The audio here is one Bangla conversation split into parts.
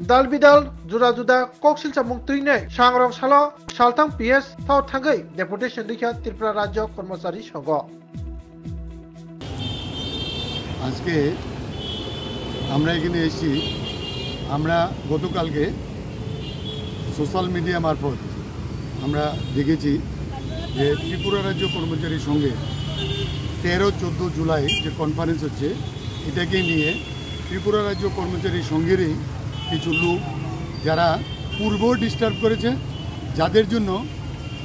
Dal bidal juda juda koksil chamung tuine sangrong salo saltang PS thau thangai deputation dikha Tripura Rajya Kormচারী সংঘ আজকে আমরা এখানে এসেছি। আমরা গতকালকে সোশ্যাল মিডিয়া মারফত আমরা দেখেছি যে ত্রিপুরা রাজ্য কর্মচারী সঙ্গে 13-14 জুলাই যে কনফারেন্স হচ্ছে এটাকে নিয়ে ত্রিপুরা রাজ্য কর্মচারী সঙ্গেরই কিছু লোক যারা পূর্ব ডিস্টার্ব করেছে, যাদের জন্য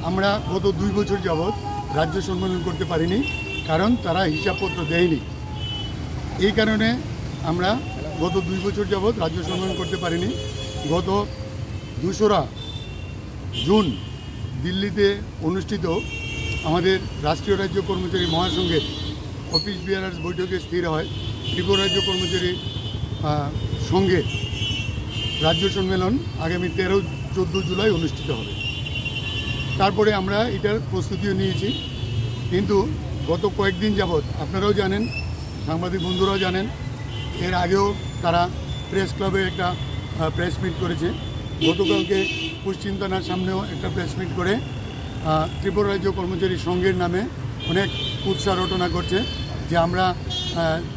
আমরা গত 2 বছর যাবৎ রাজ্য সম্মেলন করতে পারিনি, কারণ তারা হিসাবপত্র দেয়নি। এই কারণে আমরা গত 2 বছর যাবৎ রাজ্য সম্মেলন করতে পারিনি। গত 2রা জুন দিল্লিতে অনুষ্ঠিত আমাদের রাষ্ট্রীয় রাজ্য কর্মচারী মহাসংঘের অফিস বিয়ারার্স বৈঠকে স্থির হয় ত্রিপুরা রাজ্য কর্মচারী সঙ্গে রাজ্য সম্মেলন আগামী 13-14 জুলাই অনুষ্ঠিত হবে। তারপরে আমরা এটার প্রস্তুতিও নিয়েছি, কিন্তু গত কয়েকদিন যাবৎ আপনারাও জানেন, সাংবাদিক বন্ধুরাও জানেন, এর আগেও তারা প্রেস ক্লাবে একটা প্রেস মিট করেছে। গতকালকে পশ্চিম থানার সামনেও একটা প্রেস মিট করে ত্রিপুরা রাজ্য কর্মচারী সংঘের নামে অনেক কুৎসা রটনা করছে যে আমরা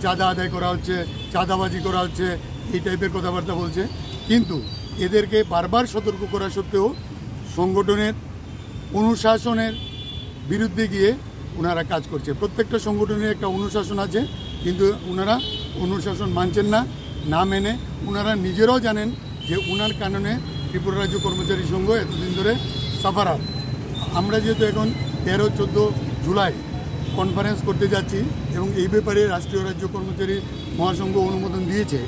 চাঁদা আদায় করা হচ্ছে, চাঁদাবাজি করা হচ্ছে, এই টাইপের কথাবার্তা বলছে। কিন্তু এদেরকে বারবার সতর্ক করা সত্ত্বেও সংগঠনের অনুশাসনের বিরুদ্ধে গিয়ে ওনারা কাজ করছে। প্রত্যেকটা সংগঠনের একটা অনুশাসন আছে, কিন্তু ওনারা অনুশাসন মানছেন না। না মেনে ওনারা নিজেরাও জানেন যে ওনার কারণে ত্রিপুরা রাজ্য কর্মচারী সংঘ এতদিন ধরে সাফারাত। আমরা যেহেতু এখন 13-14 জুলাই কনফারেন্স করতে যাচ্ছি এবং এই ব্যাপারে রাষ্ট্রীয় রাজ্য কর্মচারী মহাসংঘ অনুমোদন দিয়েছে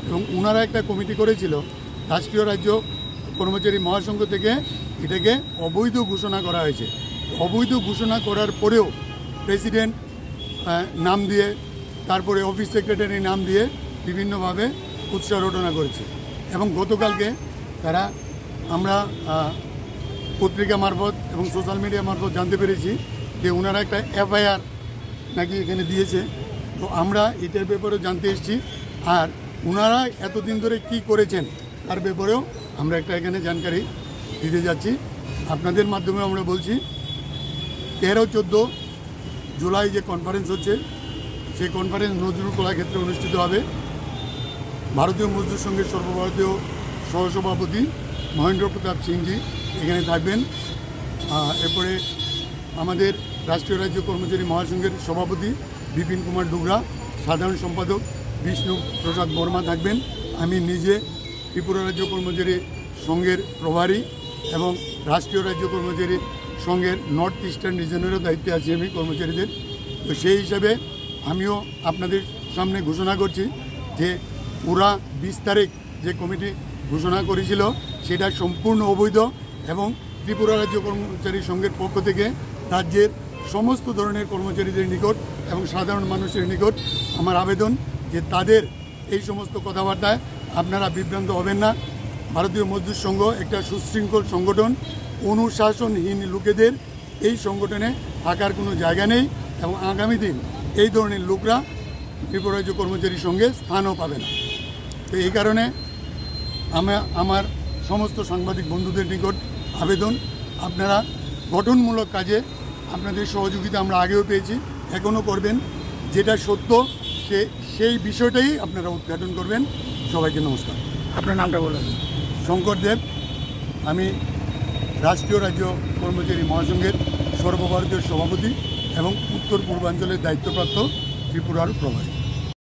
এবং ওনারা একটা কমিটি করেছিল, রাষ্ট্রীয় রাজ্য কর্মচারী মহাসংঘ থেকে এটাকে অবৈধ ঘোষণা করা হয়েছে। অবৈধ ঘোষণা করার পরেও প্রেসিডেন্ট নাম দিয়ে, তারপরে অফিস সেক্রেটারি নাম দিয়ে বিভিন্নভাবে উৎসাহ রটনা করেছে। এবং গতকালকে তারা আমরা পত্রিকা মারফত এবং সোশ্যাল মিডিয়া মারফত জানতে পেরেছি যে ওনারা একটা এফআইআর নাকি এখানে দিয়েছে। তো আমরা এটার ব্যাপারেও জানতে এসেছি, আর ওনারা এতদিন ধরে কি করেছেন তার ব্যাপারেও আমরা একটা এখানে জানকারি দিতে যাচ্ছি। আপনাদের মাধ্যমে আমরা বলছি 13-14 জুলাই যে কনফারেন্স হচ্ছে সেই কনফারেন্স নজরুল কলাক্ষেত্রে অনুষ্ঠিত হবে। ভারতীয় মজদুর সংঘের সর্বভারতীয় সহসভাপতি মহেন্দ্র প্রতাপ সিংজি এখানে থাকবেন। এরপরে আমাদের রাষ্ট্রীয় রাজ্য কর্মচারী মহাসংঘের সভাপতি বিপিন কুমার ডুগরা, সাধারণ সম্পাদক বিষ্ণু প্রসাদ বর্মা থাকবেন। আমি নিজে ত্রিপুরা রাজ্য কর্মচারী সংঘের প্রভারী এবং রাষ্ট্রীয় রাজ্য কর্মচারী সংঘের নর্থ ইস্টার্ন রিজনেরও দায়িত্বে আছি আমি কর্মচারীদের। তো সেই হিসাবে আমিও আপনাদের সামনে ঘোষণা করছি যে ওরা 20 তারিখ যে কমিটি ঘোষণা করেছিল সেটা সম্পূর্ণ অবৈধ এবং ত্রিপুরা রাজ্য কর্মচারী সংঘের পক্ষ থেকে রাজ্যের সমস্ত ধরনের কর্মচারীদের নিকট এবং সাধারণ মানুষের নিকট আমার আবেদন যে তাদের এই সমস্ত কথাবার্তায় আপনারা বিভ্রান্ত হবেন না। ভারতীয় মজদুর সংঘ একটা সুশৃঙ্খল সংগঠন, অনুশাসনহীন লোকেদের এই সংগঠনে থাকার কোনো জায়গা নেই এবং আগামী দিন এই ধরনের লোকরা ত্রিপুরা রাজ্য কর্মচারী সংঘে স্থানও পাবে না। তো এই কারণে আমার সমস্ত সাংবাদিক বন্ধুদের নিকট আবেদন, আপনারা গঠনমূলক কাজে আপনাদের সহযোগিতা আমরা আগেও পেয়েছি, এখনও করবেন। যেটা সত্য সেই বিষয়টাই আপনারা উদ্ঘাটন করবেন। সবাইকে নমস্কার। আপনার নামটা বলুন। শঙ্কর দেব, আমি রাষ্ট্রীয় রাজ্য কর্মচারী মহাসংঘের সর্বভারতীয় সভাপতি এবং উত্তর পূর্বাঞ্চলের দায়িত্বপ্রাপ্ত ত্রিপুরার প্রভারী।